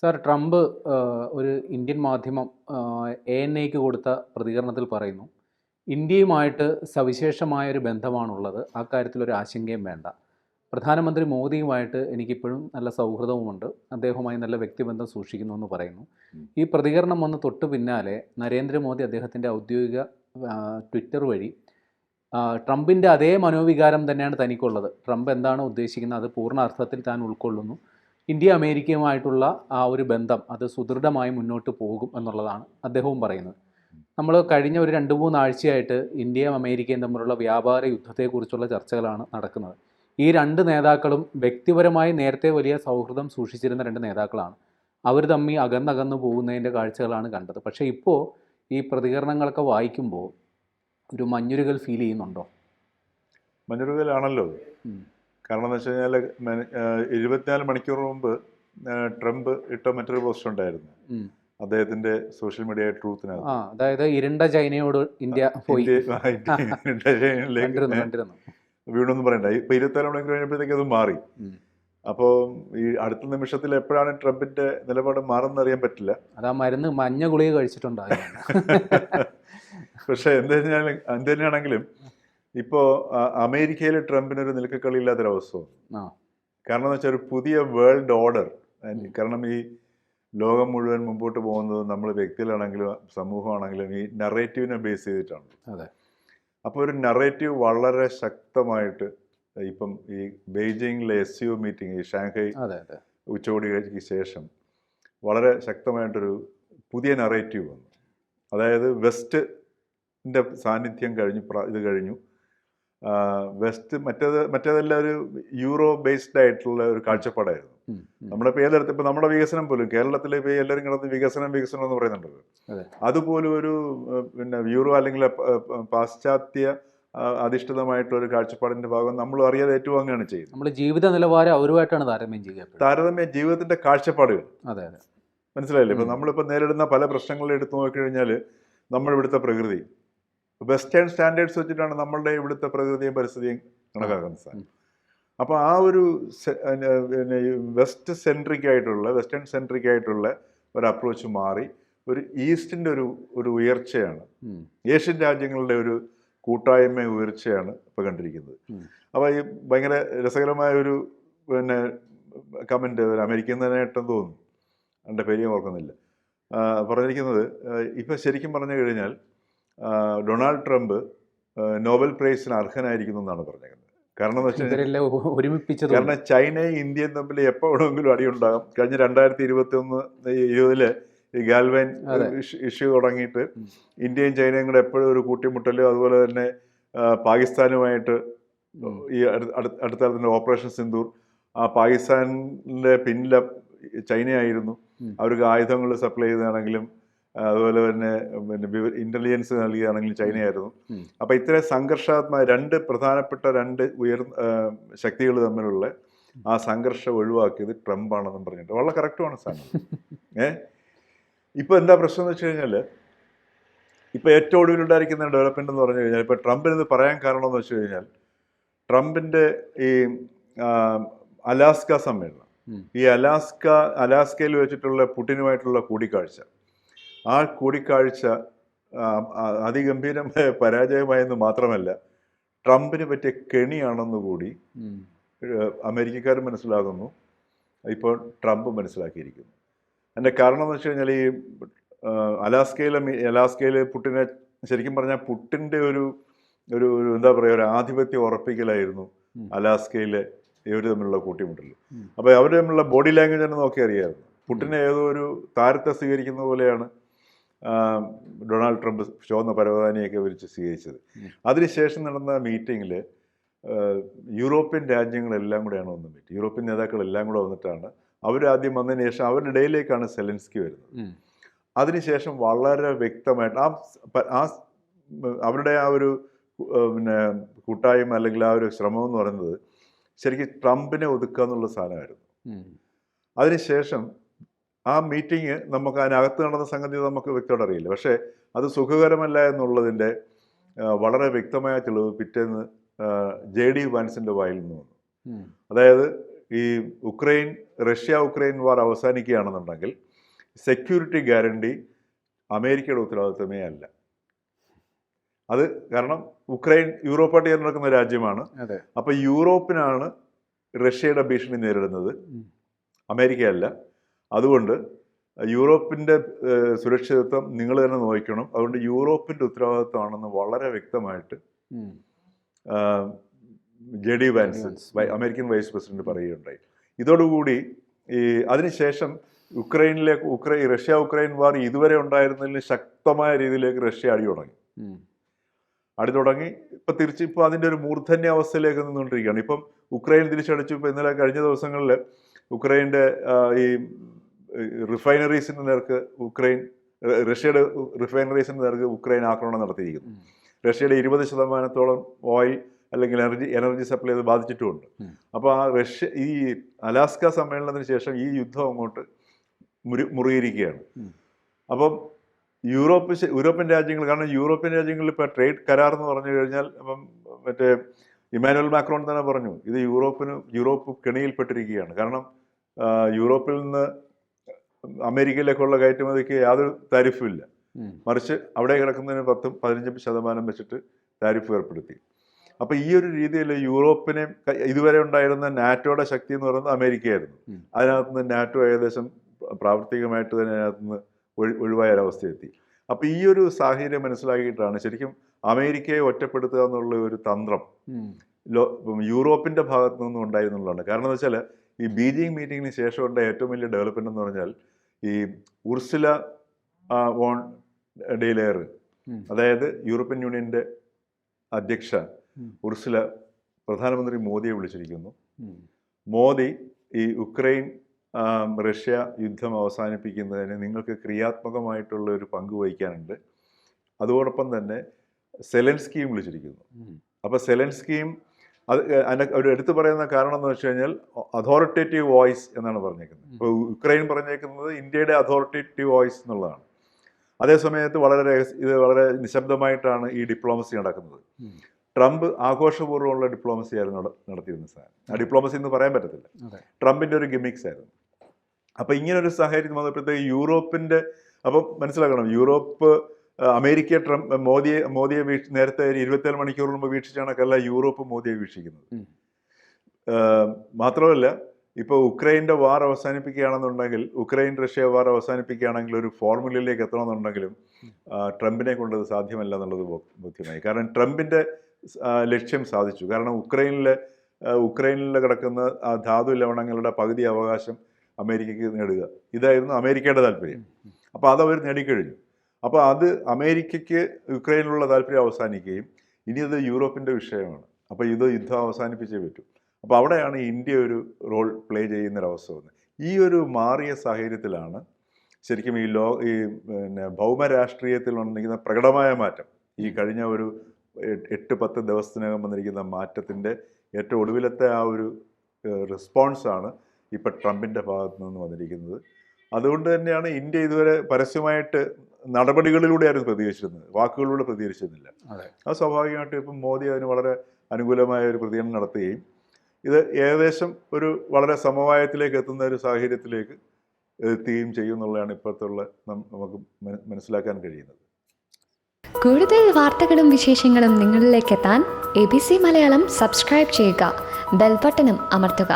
Sir Trump ഒരു Indian മാധ്യമം ANIക്ക് കൊടുത്ത പ്രതികരണത്തിൽ പറയുന്നു, ഇന്ത്യയുമായിട്ട് സവിശേഷമായ ഒരു ബന്ധമാണുള്ളത്. ആ കാര്യത്തിലൊരു ആശങ്കയും വേണ്ട. പ്രധാനമന്ത്രി മോദിയുമായിട്ട് എനിക്കിപ്പോഴും നല്ല സൗഹൃദവുമുണ്ട്. അദ്ദേഹവുമായി നല്ല വ്യക്തിബന്ധം സൂക്ഷിക്കുന്നു എന്ന് പറയുന്നു. ഈ പ്രതികരണം വന്ന് തൊട്ടു പിന്നാലെ നരേന്ദ്രമോദി അദ്ദേഹത്തിൻ്റെ ഔദ്യോഗിക ട്വിറ്റർ വഴി ട്രംപിൻ്റെ അതേ മനോവികാരം തന്നെയാണ് തനിക്കുള്ളത്. ട്രംപ് എന്താണോ ഉദ്ദേശിക്കുന്നത് അത് പൂർണ്ണ അർത്ഥത്തിൽ താൻ ഉൾക്കൊള്ളുന്നു. ഇന്ത്യ അമേരിക്കയുമായിട്ടുള്ള ആ ഒരു ബന്ധം അത് സുദൃഢമായി മുന്നോട്ട് പോകും എന്നുള്ളതാണ് അദ്ദേഹവും പറയുന്നത്. നമ്മൾ കഴിഞ്ഞ ഒരു 2-3 ആഴ്ചയായിട്ട് ഇന്ത്യയും അമേരിക്കയും തമ്മിലുള്ള വ്യാപാര യുദ്ധത്തെക്കുറിച്ചുള്ള ചർച്ചകളാണ് നടക്കുന്നത്. ഈ രണ്ട് നേതാക്കളും വ്യക്തിപരമായി നേരത്തെ വലിയ സൗഹൃദം സൂക്ഷിച്ചിരുന്ന രണ്ട് നേതാക്കളാണ്. അവർ തമ്മിൽ അകന്നകന്നു പോകുന്നതിൻ്റെ കാഴ്ചകളാണ് കണ്ടത്. പക്ഷേ ഇപ്പോൾ ഈ പ്രതികരണങ്ങളൊക്കെ വായിക്കുമ്പോൾ ഒരു മഞ്ഞുരുകൽ ഫീൽ ചെയ്യുന്നുണ്ടോ? മഞ്ഞുരുകലാണല്ലോ. കാരണം എന്ന് വെച്ച് കഴിഞ്ഞാൽ 24 മണിക്കൂർ മുമ്പ് ട്രംപ് ഇട്ട മറ്റൊരു പോസ്റ്റ് ഉണ്ടായിരുന്നു അദ്ദേഹത്തിന്റെ സോഷ്യൽ മീഡിയ ട്രൂത്തിനകത്ത്. അതായത് ഇരുണ്ട ചൈനയോട് ഇന്ത്യ പോയി വീണൊന്നും പറയണ്ട. ഇപ്പൊ 24 മണിക്കൂർ കഴിഞ്ഞപ്പോഴത്തേക്ക് അത് മാറി. അപ്പോൾ ഈ അടുത്ത നിമിഷത്തിൽ എപ്പോഴാണ് ട്രംപിന്റെ നിലപാട് മാറുന്നത് അറിയാൻ പറ്റില്ല. അതാ മരുന്ന് മഞ്ഞ ഗുളിക കഴിച്ചിട്ടുണ്ടാകും. പക്ഷെ എന്തുതന്നെയാണെങ്കിലും ഇപ്പോ അമേരിക്കയിൽ ട്രംപിനൊരു നിൽക്കക്കളിയില്ലാത്തൊരവസ്ഥ. കാരണം എന്ന് വെച്ചാൽ ഒരു പുതിയ വേൾഡ് ഓർഡർ. കാരണം ഈ ലോകം മുഴുവൻ മുമ്പോട്ട് പോകുന്നത് നമ്മൾ വ്യക്തികളാണെങ്കിലും സമൂഹമാണെങ്കിലും ഈ നറേറ്റീവിനെ ബേസ് ചെയ്തിട്ടാണ്. അപ്പോൾ ഒരു നറേറ്റീവ് വളരെ ശക്തമായിട്ട് ഇപ്പം ഈ ബെയ്ജിങ്ങിലെ SCO മീറ്റിംഗ്, ഈ ഷാങ്ഹായ് ഉച്ചകോടിക്ക് ശേഷം വളരെ ശക്തമായിട്ടൊരു പുതിയ നറേറ്റീവ് വന്നു. അതായത് വെസ്റ്റിൻ്റെ സാന്നിധ്യം കഴിഞ്ഞു. വെസ്റ്റ് മറ്റേതെല്ലാം ഒരു യൂറോ ബേസ്ഡ് ആയിട്ടുള്ള ഒരു കാഴ്ചപ്പാടായിരുന്നു. നമ്മളിപ്പോൾ ഏതെടുത്ത് ഇപ്പം നമ്മുടെ വികസനം പോലും കേരളത്തിലെ ഇപ്പോൾ എല്ലാവരും കിടന്ന് വികസനം എന്ന് പറയുന്നുണ്ടല്ലോ. അതുപോലും ഒരു യൂറോ അല്ലെങ്കിൽ പാശ്ചാത്യ അധിഷ്ഠിതമായിട്ടുള്ള ഒരു കാഴ്ചപ്പാടിന്റെ ഭാഗം നമ്മൾ അറിയാതെ ഏറ്റുവാങ്ങുകയാണ് ചെയ്യുന്നത്. നമ്മൾ ജീവിത നിലവാരം അവരുമായിട്ടാണ് താരതമ്യം ജീവിതത്തിന്റെ കാഴ്ചപ്പാടുകൾ. മനസ്സിലായില്ലേ? ഇപ്പം നമ്മളിപ്പോൾ നേരിടുന്ന പല പ്രശ്നങ്ങളും എടുത്തു നോക്കിക്കഴിഞ്ഞാൽ നമ്മുടെ ഇവിടുത്തെ പ്രകൃതി വെസ്റ്റേൺ സ്റ്റാൻഡേർഡ്സ് വെച്ചിട്ടാണ് നമ്മളുടെ ഇവിടുത്തെ പ്രകൃതിയും പരിസ്ഥിതിയും കണക്കാക്കുന്ന സാധനം. അപ്പോൾ ആ ഒരു വെസ്റ്റേൺ സെൻട്രിക് ആയിട്ടുള്ള ഒരു അപ്രോച്ച് മാറി ഒരു ഈസ്റ്റിൻ്റെ ഒരു ഉയർച്ചയാണ്, ഏഷ്യൻ രാജ്യങ്ങളുടെ ഒരു കൂട്ടായ്മ ഉയർച്ചയാണ് ഇപ്പോൾ കണ്ടിരിക്കുന്നത്. അപ്പോൾ ഈ ഭയങ്കര രസകരമായ ഒരു കമൻറ്റ് ഒരു അമേരിക്കൻ തന്നെ ഇട്ടെന്ന് തോന്നുന്നു, എൻ്റെ പേര് ഓർക്കുന്നില്ല, പറഞ്ഞിരിക്കുന്നത് ഇപ്പം ശരിക്കും പറഞ്ഞു കഴിഞ്ഞാൽ ഡൊണാൾഡ് ട്രംപ് നോബൽ പ്രൈസിന് അർഹനായിരിക്കുന്നു എന്നാണ് പറഞ്ഞിരിക്കുന്നത്. കാരണം എന്ന് വെച്ചാൽ കാരണം ചൈനയും ഇന്ത്യയും തമ്മിൽ എപ്പോൾ വേണമെങ്കിലും അടിയുണ്ടാകും. കഴിഞ്ഞ 2020 ഈ ഗാൽവൈൻ ഇഷ്യൂ തുടങ്ങിയിട്ട് ഇന്ത്യയും ചൈനയും കൂടെ എപ്പോഴും ഒരു കൂട്ടിമുട്ടലും, അതുപോലെ തന്നെ പാകിസ്ഥാനുമായിട്ട് ഈ അടുത്ത ഓപ്പറേഷൻ സിന്ദൂർ, ആ പാകിസ്ഥാനിൻ്റെ പിന്നിലെ ചൈനയായിരുന്നു. അവർക്ക് ആയുധങ്ങൾ സപ്ലൈ ചെയ്താണെങ്കിലും അതുപോലെ തന്നെ ഇന്റലിജൻസ് നൽകിയാണെങ്കിലും ചൈനയായിരുന്നു. അപ്പം ഇത്രയും സംഘർഷാത്മക പ്രധാനപ്പെട്ട ശക്തികൾ തമ്മിലുള്ള ആ സംഘർഷം ഒഴിവാക്കിയത് ട്രംപ് ആണെന്നും പറഞ്ഞിട്ട് വളരെ കറക്റ്റുമാണ് സാധനം. ഇപ്പൊ എന്താ പ്രശ്നം എന്ന് വെച്ച് കഴിഞ്ഞാൽ ഇപ്പൊ ഏറ്റവും ഒടുവിലുണ്ടായിരിക്കുന്ന ഡെവലപ്മെന്റ് എന്ന് പറഞ്ഞു കഴിഞ്ഞാൽ ഇപ്പൊ ട്രംപിന് ഇത് പറയാൻ കാരണം എന്ന് വെച്ച് കഴിഞ്ഞാൽ ട്രംപിന്റെ ഈ അലാസ്ക സമ്മേളനം, ഈ അലാസ്കയിൽ വെച്ചിട്ടുള്ള പുടിനുമായിട്ടുള്ള കൂടിക്കാഴ്ച, ആ കൂടിക്കാഴ്ച അതിഗംഭീരമായ പരാജയമായെന്ന് മാത്രമല്ല ട്രംപിന് പറ്റിയ കെണിയാണെന്ന് കൂടി അമേരിക്കക്കാർ മനസ്സിലാകുന്നു, ഇപ്പോൾ ട്രംപ് മനസ്സിലാക്കിയിരിക്കുന്നു. അതിൻ്റെ കാരണം എന്ന് വെച്ച് കഴിഞ്ഞാൽ ഈ അലാസ്കയിലെ പുട്ടിനെ ശരിക്കും പറഞ്ഞാൽ പുട്ടിൻ്റെ ഒരു എന്താ പറയുക ഒരു ആധിപത്യം ഉറപ്പിക്കലായിരുന്നു അലാസ്കയിലെ ഇവർ തമ്മിലുള്ള കൂട്ടിമുട്ടൽ. അപ്പോൾ അവർ തമ്മിലുള്ള ബോഡി ലാംഗ്വേജ് തന്നെ നോക്കി അറിയാമായിരുന്നു. പുട്ടിനെ ഏതോ ഒരു താരത്തെ സ്വീകരിക്കുന്ന പോലെയാണ് ഡൊണാൾഡ് ട്രംപ് ചുവന്ന പരവതാനിയൊക്കെ വിരിച്ച് സ്വീകരിച്ചത്. അതിനുശേഷം നടന്ന മീറ്റിങ്ങിൽ യൂറോപ്യൻ രാജ്യങ്ങളെല്ലാം കൂടെയാണ് വന്ന് മീറ്റ്, യൂറോപ്യൻ നേതാക്കളെല്ലാം കൂടെ വന്നിട്ടാണ് അവരാദ്യം വന്നതിന് ശേഷം അവരുടെ ഇടയിലേക്കാണ് സെലൻസ്കി വരുന്നത്. അതിനുശേഷം വളരെ വ്യക്തമായിട്ട് അവരുടെ ആ ഒരു കൂട്ടായ്മ അല്ലെങ്കിൽ ആ ഒരു ശ്രമം എന്ന് പറയുന്നത് ശരിക്കും ട്രംപിനെ ഒതുക്കുക എന്നുള്ള സാധനമായിരുന്നു. അതിനുശേഷം ആ മീറ്റിംഗ് നമുക്ക് അതിനകത്ത് നടന്ന സംഗതി നമുക്ക് വ്യക്തമായിട്ട് അറിയില്ല, പക്ഷേ അത് സുഖകരമല്ല എന്നുള്ളതിൻ്റെ വളരെ വ്യക്തമായ തെളിവ് പിറ്റേന്ന് JD വാൻസിൻ്റെ വായിൽ നിന്ന് വന്നു. അതായത് ഈ റഷ്യ ഉക്രൈൻ വാർ അവസാനിക്കുകയാണെന്നുണ്ടെങ്കിൽ സെക്യൂരിറ്റി ഗ്യാരണ്ടി അമേരിക്കയുടെ ഉത്തരവാദിത്വമേ അല്ല. അത് കാരണം ഉക്രൈൻ യൂറോപ്പായിട്ട് ചേർന്ന് നടക്കുന്ന രാജ്യമാണ്. അപ്പോൾ യൂറോപ്പിനാണ് റഷ്യയുടെ ഭീഷണി നേരിടുന്നത്, അമേരിക്കയല്ല. അതുകൊണ്ട് യൂറോപ്പിൻ്റെ സുരക്ഷിതത്വം നിങ്ങൾ തന്നെ നോക്കണം. അതുകൊണ്ട് യൂറോപ്പിൻ്റെ ഉത്തരവാദിത്വമാണെന്ന് വളരെ വ്യക്തമായിട്ട് JD Vance American vice president പറയുകയുണ്ടായി. ഇതോടുകൂടി അതിനുശേഷം റഷ്യ ഉക്രൈൻ വാർ ഇതുവരെ ഉണ്ടായിരുന്നതിന് ശക്തമായ രീതിയിലേക്ക് റഷ്യ അടി തുടങ്ങി. ഇപ്പോൾ അതിൻ്റെ ഒരു മൂർധന്യ അവസ്ഥയിലേക്ക് നിന്നുകൊണ്ടിരിക്കുകയാണ്. ഇപ്പം ഉക്രൈൻ തിരിച്ചടിച്ചു. ഇപ്പോൾ ഇന്നലെ കഴിഞ്ഞ ദിവസങ്ങളിൽ ഉക്രൈൻ്റെ ഈ റിഫൈനറീസിന് നേർക്ക് റഷ്യയുടെ റിഫൈനറീസിന് നേർക്ക് ഉക്രൈൻ ആക്രമണം നടത്തിയിരിക്കുന്നു. റഷ്യയുടെ 20% ഓയിൽ അല്ലെങ്കിൽ എനർജി സപ്ലൈ അത് ബാധിച്ചിട്ടുമുണ്ട്. അപ്പോൾ ഈ അലാസ്ക സമ്മേളനത്തിന് ശേഷം ഈ യുദ്ധം അങ്ങോട്ട് മുറുകിയിരിക്കുകയാണ്. അപ്പം യൂറോപ്യൻ രാജ്യങ്ങൾ, കാരണം യൂറോപ്യൻ രാജ്യങ്ങളിൽ ഇപ്പോൾ ട്രേഡ് കരാർ എന്ന് പറഞ്ഞു കഴിഞ്ഞാൽ ഇപ്പം മറ്റേ ഇമാനുവൽ മാക്രോൺ തന്നെ പറഞ്ഞു, ഇത് യൂറോപ്പ് കെണിയിൽപ്പെട്ടിരിക്കുകയാണ്. കാരണം യൂറോപ്പിൽ നിന്ന് അമേരിക്കയിലേക്കുള്ള കയറ്റുമതിക്ക് യാതൊരു താരിഫും ഇല്ല, മറിച്ച് അവിടെ കിടക്കുന്നതിന് 10-15% വെച്ചിട്ട് താരിഫ് ഏർപ്പെടുത്തി. അപ്പോൾ ഈ ഒരു രീതിയിൽ യൂറോപ്പിനെ ഇതുവരെ ഉണ്ടായിരുന്ന നാറ്റോയുടെ ശക്തി എന്ന് പറയുന്നത് അമേരിക്കയായിരുന്നു. അതിനകത്ത് നിന്ന് നാറ്റോ ഏകദേശം പ്രാവർത്തികമായിട്ട് തന്നെ അതിനകത്തുനിന്ന് ഒഴിവായ ഒരവസ്ഥയെത്തി. അപ്പോൾ ഈ ഒരു സാഹചര്യം മനസ്സിലാക്കിയിട്ടാണ് ശരിക്കും അമേരിക്കയെ ഒറ്റപ്പെടുത്തുക എന്നുള്ള ഒരു തന്ത്രം യൂറോപ്പിൻ്റെ ഭാഗത്തു നിന്നും ഉണ്ടായിരുന്നുള്ളതാണ്. കാരണം എന്ന് വെച്ചാൽ ഈ ബീജിംഗ് മീറ്റിങ്ങിന് ശേഷം ഉണ്ടായ ഏറ്റവും വലിയ ഡെവലപ്മെന്റ് എന്ന് പറഞ്ഞാൽ ഈ ഉർസുല വോൺ ഡെർ ലെയൻ, അതായത് യൂറോപ്യൻ യൂണിയന്റെ അധ്യക്ഷ ഉർസുല പ്രധാനമന്ത്രി മോദിയെ വിളിച്ചിരിക്കുന്നു. മോദി ഈ ഉക്രൈൻ റഷ്യ യുദ്ധം അവസാനിപ്പിക്കുന്നതിന് നിങ്ങൾക്ക് ക്രിയാത്മകമായിട്ടുള്ള ഒരു പങ്ക് വഹിക്കാനുണ്ട്. അതോടൊപ്പം തന്നെ സെലൻസ്കിയും വിളിച്ചിരിക്കുന്നു. അപ്പോൾ സെലൻസ്കിയും അവർ എടുത്തു പറയുന്ന കാരണം എന്ന് വെച്ച് കഴിഞ്ഞാൽ അതോറിറ്റേറ്റീവ് വോയിസ് എന്നാണ് പറഞ്ഞേക്കുന്നത്. ഇപ്പോൾ ഉക്രൈൻ പറഞ്ഞേക്കുന്നത് ഇന്ത്യയുടെ അതോറിറ്റേറ്റീവ് വോയിസ് എന്നുള്ളതാണ്. അതേസമയത്ത് വളരെ നിശബ്ദമായിട്ടാണ് ഈ ഡിപ്ലോമസി നടക്കുന്നത്. ട്രംപ് ആഘോഷപൂർവ്വമുള്ള ഡിപ്ലോമസി ആയിരുന്നു നടത്തിയിരുന്ന സാധനം. ആ ഡിപ്ലോമസി എന്ന് പറയാൻ പറ്റത്തില്ല, ട്രംപിൻ്റെ ഒരു ഗിമിക്സ് ആയിരുന്നു. അപ്പം ഇങ്ങനൊരു സാഹചര്യം വന്നപ്പോഴത്തേക്ക് യൂറോപ്പിൻ്റെ അപ്പം മനസ്സിലാക്കണം, അമേരിക്ക മോദിയെ നേരത്തെ 24 മണിക്കൂർ മുമ്പ് വീക്ഷിച്ച കണക്കല്ല യൂറോപ്പ് മോദിയെ വീക്ഷിക്കുന്നത്. മാത്രമല്ല ഇപ്പോൾ ഉക്രൈൻ്റെ വാർ അവസാനിപ്പിക്കുകയാണെന്നുണ്ടെങ്കിൽ, ഉക്രൈൻ റഷ്യ വാർ അവസാനിപ്പിക്കുകയാണെങ്കിൽ ഒരു ഫോർമുലയിലേക്ക് എത്തണമെന്നുണ്ടെങ്കിലും ട്രംപിനെ കൊണ്ടത് സാധ്യമല്ല എന്നുള്ളത് ബോധ്യമായി. കാരണം ട്രംപിൻ്റെ ലക്ഷ്യം സാധിച്ചു. കാരണം ഉക്രൈനിൽ കിടക്കുന്ന ആ ധാതു ലവണങ്ങളുടെ പകുതി അവകാശം അമേരിക്കയ്ക്ക് നേടുക, ഇതായിരുന്നു അമേരിക്കയുടെ താല്പര്യം. അപ്പോൾ അതവർ നേടിക്കഴിഞ്ഞു. അപ്പോൾ അത് അമേരിക്കയ്ക്ക് യുക്രൈനിലുള്ള താല്പര്യം അവസാനിക്കുകയും ഇനി അത് യൂറോപ്പിൻ്റെ വിഷയമാണ്. അപ്പോൾ ഇത് യുദ്ധം അവസാനിപ്പിച്ചേ പറ്റൂ. അപ്പോൾ അവിടെയാണ് ഇന്ത്യ ഒരു റോൾ പ്ലേ ചെയ്യുന്നൊരവസ്ഥ വന്നത്. ഈ ഒരു മാറിയ സാഹചര്യത്തിലാണ് ശരിക്കും പിന്നെ ഭൗമരാഷ്ട്രീയത്തിൽ വന്നിരിക്കുന്ന പ്രകടമായ മാറ്റം, ഈ കഴിഞ്ഞ ഒരു 8-10 ദിവസത്തിനകം വന്നിരിക്കുന്ന മാറ്റത്തിൻ്റെ ഏറ്റവും ഒടുവിലത്തെ ആ ഒരു റെസ്പോൺസാണ് ഇപ്പോൾ ട്രംപിൻ്റെ ഭാഗത്തു നിന്ന് വന്നിരിക്കുന്നത്. അതുകൊണ്ട് തന്നെയാണ് ഇന്ത്യ ഇതുവരെ പരസ്യമായിട്ട് നടപടികളിലൂടെയായിരുന്നു പ്രതികരിച്ചിരുന്നത്, വാക്കുകളിലൂടെ പ്രതികരിച്ചിരുന്നില്ല. അത് സ്വാഭാവികമായിട്ട് ഇപ്പം മോദി അതിന് വളരെ അനുകൂലമായ ഒരു പ്രതികരണം നടത്തുകയും ഇത് ഏകദേശം ഒരു വളരെ സമവായത്തിലേക്ക് എത്തുന്ന ഒരു സാഹചര്യത്തിലേക്ക് എത്തുകയും ചെയ്യും എന്നുള്ളതാണ് ഇപ്പോഴത്തുള്ള നമുക്ക് മനസ്സിലാക്കാൻ കഴിയുന്നത്. കൂടുതൽ വാർത്തകളും വിശേഷങ്ങളും നിങ്ങളിലേക്ക് എത്താൻ ABC മലയാളം സബ്സ്ക്രൈബ് ചെയ്യുക, ബെൽ ബട്ടണും അമർത്തുക.